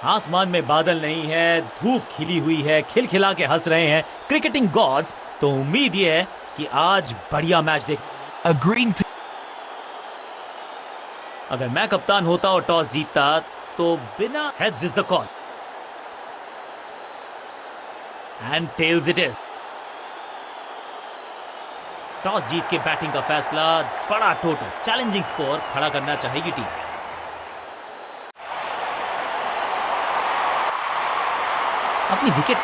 आसमान में बादल नहीं है, धूप खिली हुई है, खिलखिला के हंस रहे हैं क्रिकेटिंग गॉड्स। तो उम्मीद ये है कि आज बढ़िया मैच देख। अगर मैं कप्तान होता और टॉस जीतता तो बिना heads is the call and tails it is. Toss जीत के बैटिंग का फैसला, बड़ा टोटल, चैलेंजिंग स्कोर खड़ा करना चाहेगी टीम। अपनी विकेट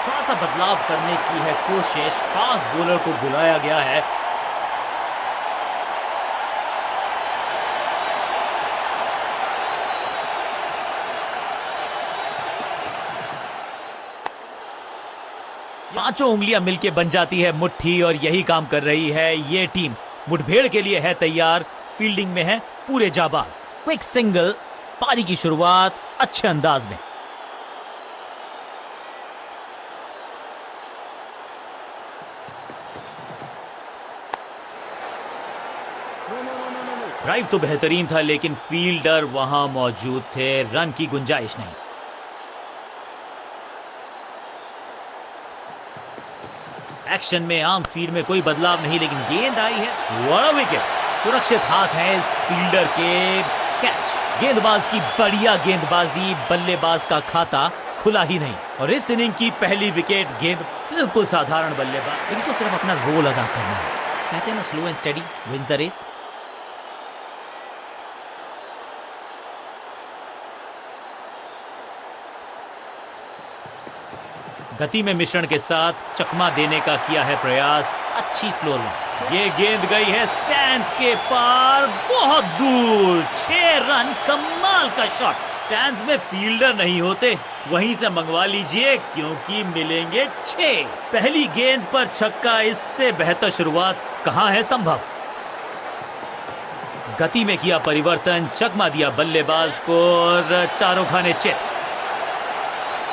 थोड़ा सा बदलाव करने की है कोशिश, फास्ट बॉलर को बुलाया गया है। पांचों उंगलियां मिलके बन जाती है मुट्ठी और यही काम कर रही है ये टीम। मुठभेड़ के लिए है तैयार, फील्डिंग में है पूरे जाबाज। क्विक सिंगल, पारी की शुरुआत अच्छे अंदाज में। ड्राइव तो बेहतरीन था लेकिन फील्डर वहां मौजूद थे, रन की गुंजाइश नहीं। एक्शन में आर्म स्पीड में कोई बदलाव नहीं, लेकिन गेंद आई है। बड़ा विकेट, सुरक्षित हाथ है इस फील्डर के। कैच, गेंदबाज की बढ़िया गेंदबाजी, बल्लेबाज का खाता खुला ही नहीं। और इस इनिंग की पहली विकेट, गेंद बिल्कुल साधारण बल्लेबाज, इनको सिर्फ अपना रोल अदा करना है। कहते हैं ना, slow and steady wins the race. गति में मिश्रण के साथ चकमा देने का किया है प्रयास, अच्छी स्लो रन। ये गेंद गई है स्टैंड्स के पार, बहुत दूर, 6 रन, कमाल का शॉट। स्टैंड्स में फील्डर नहीं होते, वहीं से मंगवा लीजिए क्योंकि मिलेंगे 6। पहली गेंद पर छक्का, इससे बेहतर शुरुआत कहां है संभव। गति में किया परिवर्तन, चकमा दिया बल्लेबाज को और चारों खाने चित।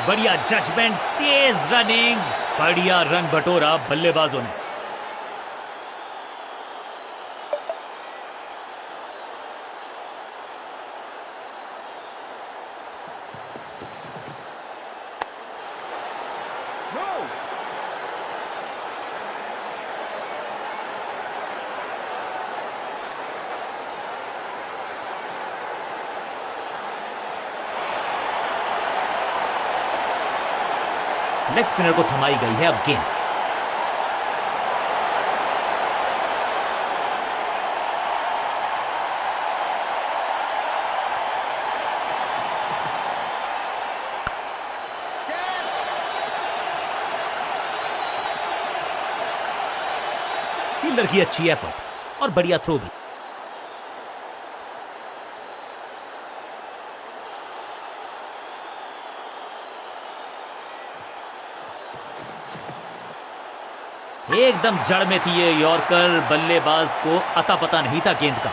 बढ़िया जजमेंट, तेज रनिंग, बढ़िया रन बटोरा बल्लेबाजों ने। लेग स्पिनर को थमाई गई है अब गेंद। फील्डर की अच्छी एफर्ट और बढ़िया थ्रो भी। एकदम जड़ में थी ये यॉर्कर, बल्लेबाज को अता पता नहीं था गेंद का।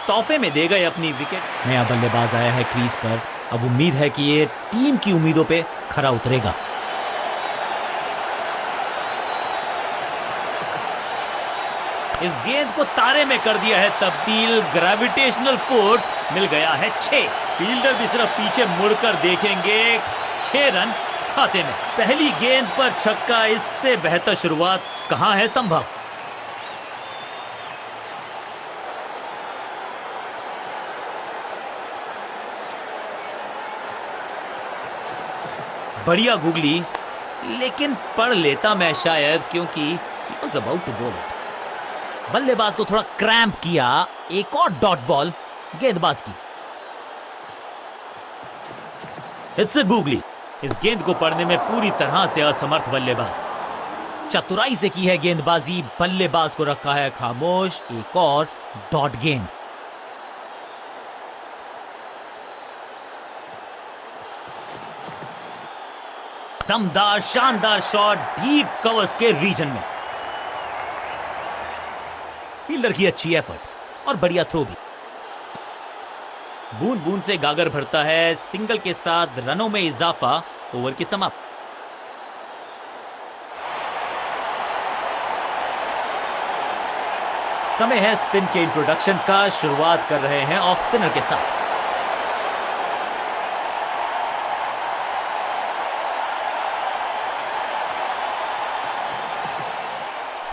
तोहफे में दे गए अपनी विकेट। नया बल्लेबाज आया है क्रीज पर, अब उम्मीद है कि ये टीम की उम्मीदों पे खरा उतरेगा। इस गेंद को तारे में कर दिया है तब्दील, ग्रेविटेशनल फोर्स मिल गया है 6। फील्डर भी सिर्फ पीछे मुड़कर देखेंगे, 6 रन खाते में। पहली गेंद पर छक्का, इससे बेहतर शुरुआत कहां है संभव। बढ़िया गुगली, लेकिन पढ़ लेता मैं शायद, क्योंकि he was about to bowl it। बल्लेबाज को थोड़ा क्रैम्प किया, एक और डॉट बॉल गेंदबाज की। It's a googly. इस गेंद को पढ़ने में पूरी तरह से असमर्थ बल्लेबाज। चतुराई से की है गेंदबाजी, बल्लेबाज को रखा है खामोश। एक और डॉट गेंद। दमदार शानदार शॉट डीप कवर्स के रीजन में। फील्डर की अच्छी एफर्ट और बढ़िया थ्रो भी। बूंद बूंद से गागर भरता है, सिंगल के साथ रनों में इजाफा। ओवर की समाप्त। समय है स्पिन के इंट्रोडक्शन का। शुरुआत कर रहे हैं ऑफ स्पिनर के साथ।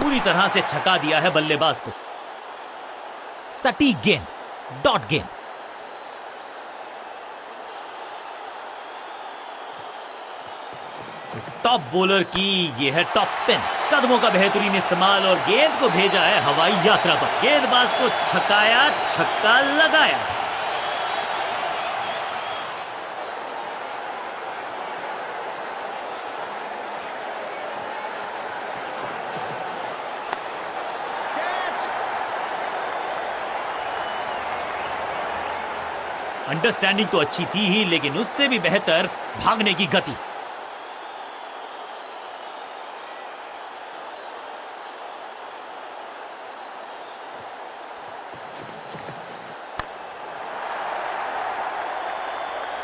पूरी तरह से छका दिया है बल्लेबाज को। सटीक गेंद, डॉट गेंद। इस टॉप बॉलर की ये है टॉप स्पिन। कदमों का बेहतरीन इस्तेमाल और गेंद को भेजा है हवाई यात्रा पर। गेंदबाज को छकाया, छक्का लगाया। अंडरस्टैंडिंग तो अच्छी थी ही, लेकिन उससे भी बेहतर भागने की गति।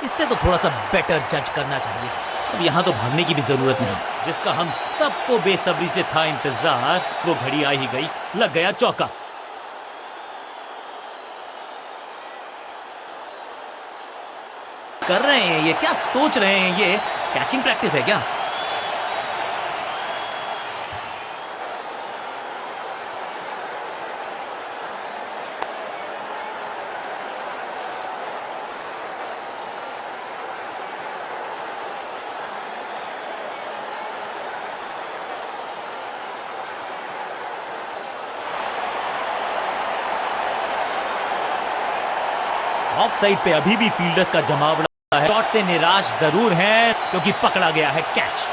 इससे तो थोड़ा सा बेटर जज करना चाहिए। अब यहां तो भागने की भी जरूरत नहीं, जिसका हम सबको बेसब्री से था इंतजार, वो घड़ी आ ही गई। लग गया चौका। कर रहे हैं ये, क्या सोच रहे हैं ये? कैचिंग प्रैक्टिस है क्या? ऑफ साइड पे अभी भी फील्डर्स का जमावड़ा है। शॉट से निराश जरूर हैं, क्योंकि पकड़ा गया है कैच।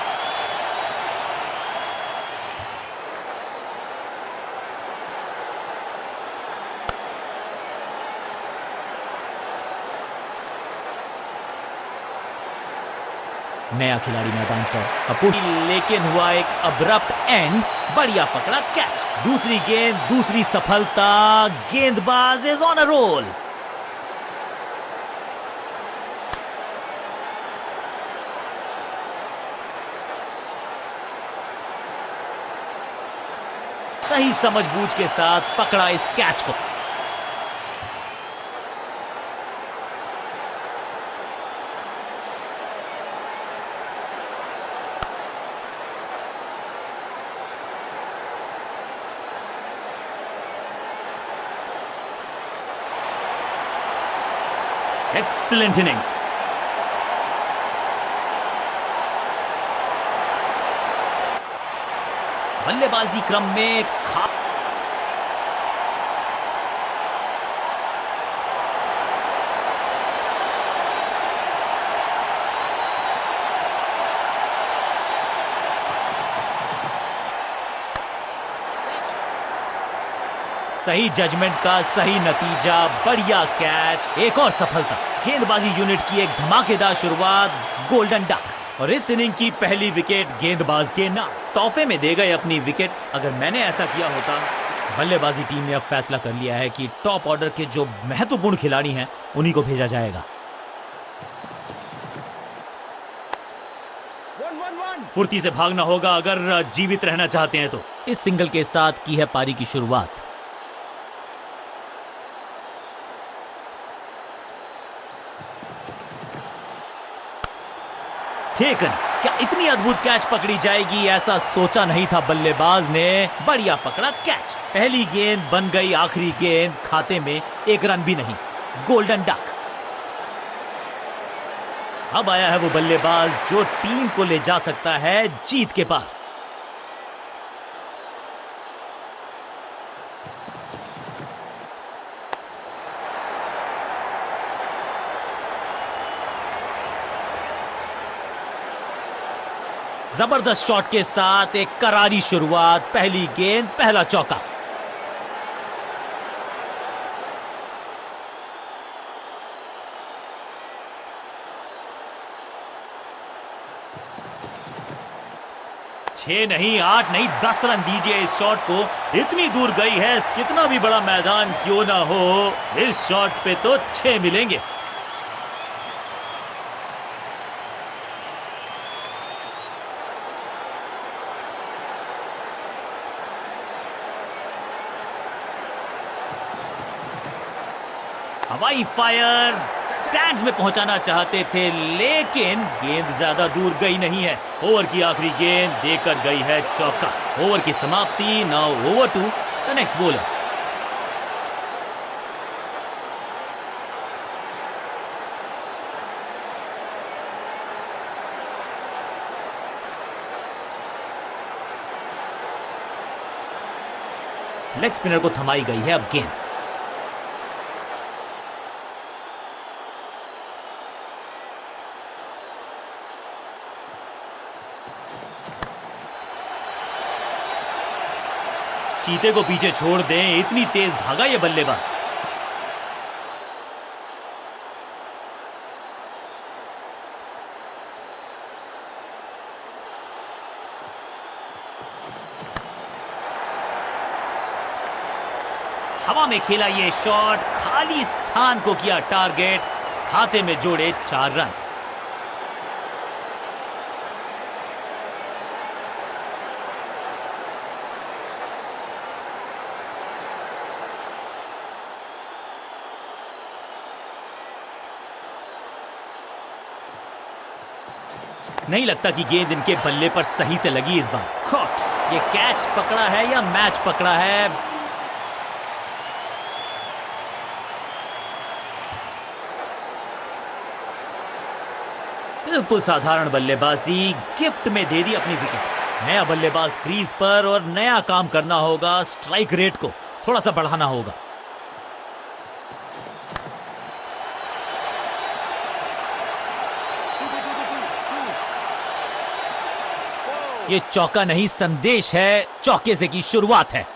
नया खिलाड़ी मैदान पर, लेकिन हुआ एक अब्रप्ट एंड। बढ़िया पकड़ा कैच। दूसरी गेंद, दूसरी सफलता। गेंदबाज इज ऑन अ रोल। सही समझबूझ के साथ पकड़ा इस कैच को। Excellent innings. बल्लेबाजी क्रम में सही जजमेंट का सही नतीजा। बढ़िया कैच। एक और सफलता। गेंदबाजी यूनिट की एक धमाकेदार शुरुआत। Golden duck. और इस इनिंग की पहली विकेट गेंदबाज के नाम। तोहफे में दे गए अपनी विकेट। अगर मैंने ऐसा किया होता। बल्लेबाजी टीम ने अब फैसला कर लिया है कि टॉप ऑर्डर के जो महत्वपूर्ण खिलाड़ी हैं उन्हीं को भेजा जाएगा। फुर्ती से भागना होगा अगर जीवित रहना चाहते हैं तो। इस सिंगल के साथ की है पारी की शुरुआत। टेकन। क्या इतनी अद्भुत कैच पकड़ी जाएगी, ऐसा सोचा नहीं था बल्लेबाज ने। बढ़िया पकड़ा कैच। पहली गेंद बन गई आखिरी गेंद। खाते में एक रन भी नहीं। Golden duck. अब आया है वो बल्लेबाज जो टीम को ले जा सकता है जीत के पार। जबरदस्त शॉट के साथ एक करारी शुरुआत। पहली गेंद पहला चौका। छह नहीं, 8 नहीं, 10 रन दीजिए इस शॉट को। इतनी दूर गई है, कितना भी बड़ा मैदान क्यों ना हो, इस शॉट पे तो 6 मिलेंगे। हवाई फायर। स्टैंड्स में पहुंचाना चाहते थे लेकिन गेंद ज्यादा दूर गई नहीं है। ओवर की आखिरी गेंद देकर गई है चौका। ओवर की समाप्ति। Now over to the next bowler. Leg spinner को थमाई गई है अब गेंद। चीते को पीछे छोड़ दें, इतनी तेज भागा ये बल्लेबाज। हवा में खेला ये शॉट, खाली स्थान को किया टारगेट। खाते में जोड़े 4 रन। नहीं लगता कि गेंद इनके बल्ले पर सही से लगी इस बार। कॉट। ये कैच पकड़ा है या मैच पकड़ा है? बिल्कुल साधारण बल्लेबाजी, गिफ्ट में दे दी अपनी विकेट। नया बल्लेबाज क्रीज पर और नया काम करना होगा। स्ट्राइक रेट को थोड़ा सा बढ़ाना होगा। ये चौका नहीं, संदेश है। चौके से की शुरुआत है।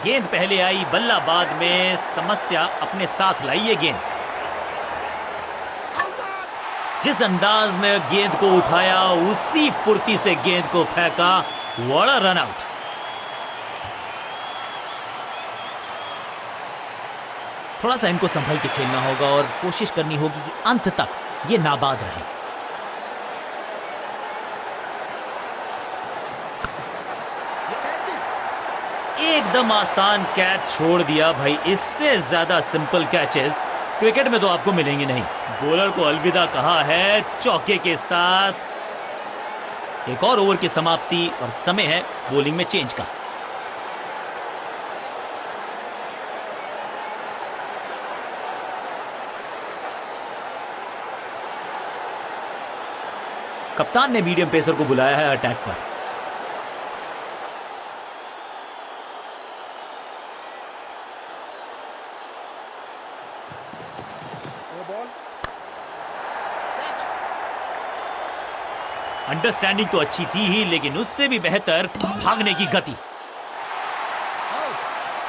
गेंद पहले आई, बल्ला बाद में। समस्या अपने साथ लाई ये गेंद। जिस अंदाज में गेंद को उठाया उसी फुर्ती से गेंद को फेंका। बड़ा रन आउट। थोड़ा सा इनको संभल के खेलना होगा और कोशिश करनी होगी कि अंत तक ये नाबाद रहे। एकदम आसान कैच छोड़ दिया भाई। इससे ज्यादा सिंपल कैचेस क्रिकेट में तो आपको मिलेंगे नहीं। बॉलर को अलविदा कहा है चौके के साथ। एक और ओवर की समाप्ति और समय है बॉलिंग में चेंज का। कप्तान ने मीडियम पेसर को बुलाया है अटैक पर। अंडरस्टैंडिंग तो अच्छी थी ही, लेकिन उससे भी बेहतर भागने की गति।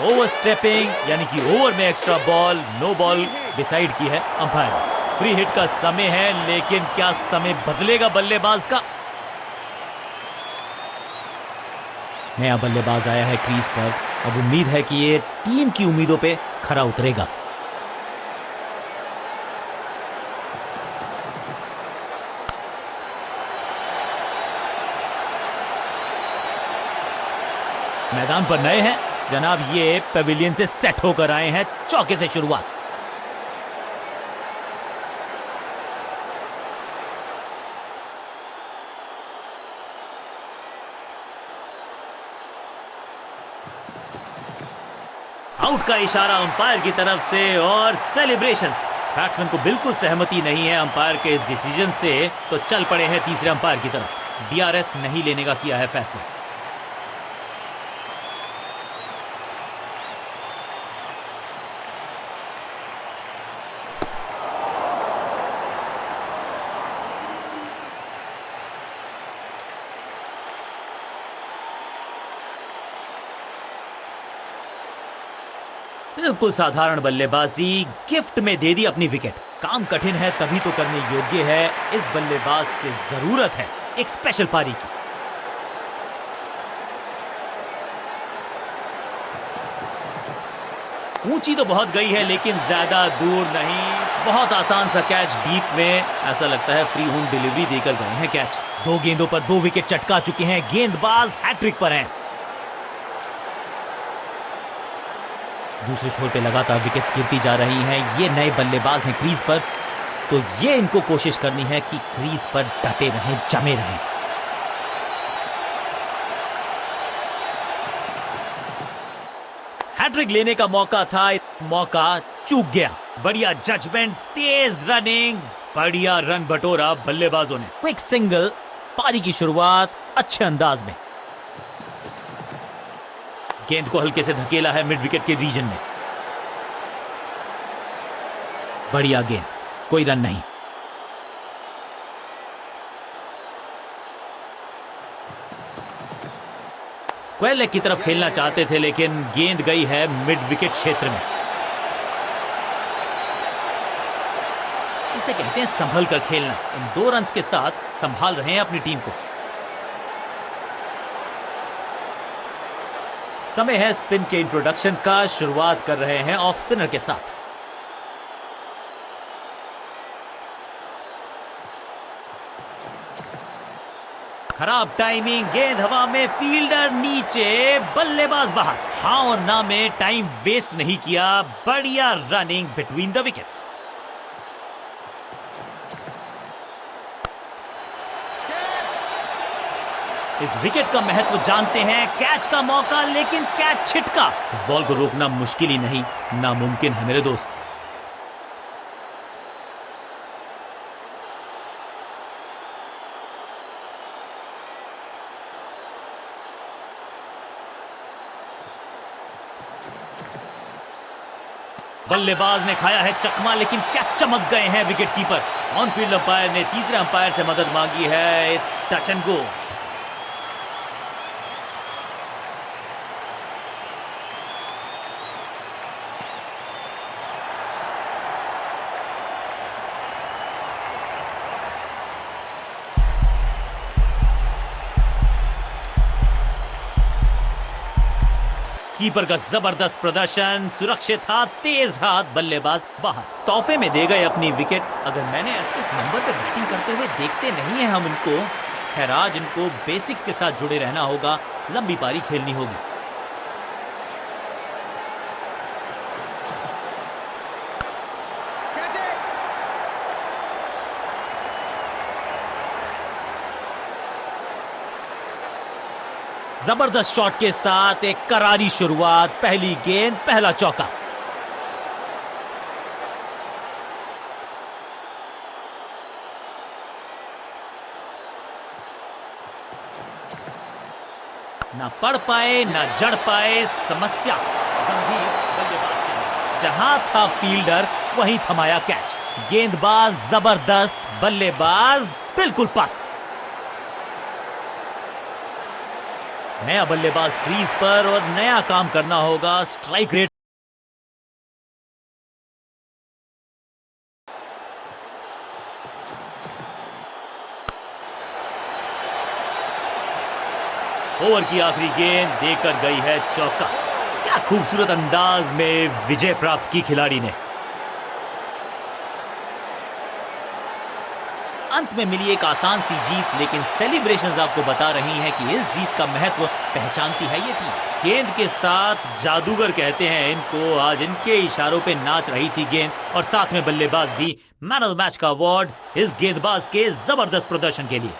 ओवरस्टेपिंग यानी कि ओवर में extra ball, no ball decide की है अंपायर। फ्री हिट का समय है, लेकिन क्या समय बदलेगा बल्लेबाज का? नया बल्लेबाज आया है क्रीज पर। अब उम्मीद है कि ये टीम की उम्मीदों पे खरा उतरेगा। मैदान पर नए हैं जनाब, ये पेविलियन से सेट होकर आए हैं। चौके से शुरुआत। आउट का इशारा अंपायर की तरफ से और सेलिब्रेशंस। बैट्समैन को बिल्कुल सहमति नहीं है अंपायर के इस डिसीजन से, तो चल पड़े हैं तीसरे अंपायर की तरफ। डीआरएस नहीं लेने का किया है फैसला। बिल्कुल साधारण बल्लेबाजी, गिफ्ट में दे दी अपनी विकेट। काम कठिन है तभी तो करने योग्य है। इस बल्लेबाज से जरूरत है एक स्पेशल पारी की। ऊंची तो बहुत गई है, लेकिन ज्यादा दूर नहीं। बहुत आसान सा कैच डीप में। ऐसा लगता है फ्री होम डिलीवरी देकर गए हैं कैच। 2 गेंदों पर 2 विकेट चटका चुके हैं। गेंदबाज हैट्रिक पर हैं। दूसरे छोर पे लगातार विकेट्स गिरती जा रही हैं। ये नए बल्लेबाज हैं क्रीज पर, तो ये इनको कोशिश करनी है कि क्रीज पर डटे रहें, जमे रहें। हैट्रिक लेने का मौका था, मौका चूक गया। बढ़िया जजमेंट, तेज रनिंग, बढ़िया रन बटोरा बल्लेबाजों ने। क्विक सिंगल, पारी की शुरुआत अच्छे अंदाज में। गेंद को हल्के से धकेला है मिड विकेट के रीजन में। बढ़िया गेंद, कोई रन नहीं। स्क्वायर लेग की तरफ खेलना चाहते थे, लेकिन गेंद गई है मिड विकेट क्षेत्र में। इसे कहते हैं संभल कर खेलना। इन 2 रन्स के साथ संभाल रहे हैं अपनी टीम को। समय है स्पिन के इंट्रोडक्शन का। शुरुआत कर रहे हैं ऑफ स्पिनर के साथ। खराब टाइमिंग, गेंद हवा में, फील्डर नीचे, बल्लेबाज बाहर। हाँ और ना में टाइम वेस्ट नहीं किया। बढ़िया रनिंग बिटवीन द विकेट्स। इस विकेट का महत्व जानते हैं। कैच का मौका, लेकिन कैच छिटका। इस बॉल को रोकना मुश्किल ही नहीं, नामुमकिन है मेरे दोस्त। बल्लेबाज ने खाया है चकमा, लेकिन क्या चमक गए हैं wicket keeper. On field umpire ने तीसरे अंपायर से मदद मांगी है। It's touch and go. Keeper का जबरदस्त प्रदर्शन, सुरक्षित हाथ, तेज हाथ, बल्लेबाज बाहर। तोहफे में दे गए अपनी विकेट। अगर मैंने इस नंबर पे बैटिंग करते हुए देखते नहीं है हम इनको। खैर आज इनको बेसिक्स के साथ जुड़े रहना होगा, लंबी पारी खेलनी होगी। जबरदस्त शॉट के साथ एक करारी शुरुआत। पहली गेंद, पहला चौका। ना पढ़ पाए ना जड़ पाए, समस्या गंभीर बल्लेबाज के लिए। जहां था फील्डर वहीं थमाया कैच। गेंदबाज जबरदस्त, बल्लेबाज बिल्कुल पस्त। नया बल्लेबाज क्रीज पर और नया काम करना होगा। स्ट्राइक रेट ओवर की आखिरी गेंद देकर गई है चौका। क्या खूबसूरत अंदाज में विजय प्राप्त की खिलाड़ी ने। अंत में मिली एक आसान सी जीत, लेकिन सेलिब्रेशंस आपको बता रही हैं कि इस जीत का महत्व पहचानती है ये टीम। गेंद के साथ जादूगर कहते हैं इनको। आज इनके इशारों पे नाच रही थी गेंद, और साथ में बल्लेबाज भी। मैन ऑफ द मैच का अवार्ड इस गेंदबाज के जबरदस्त प्रदर्शन के लिए।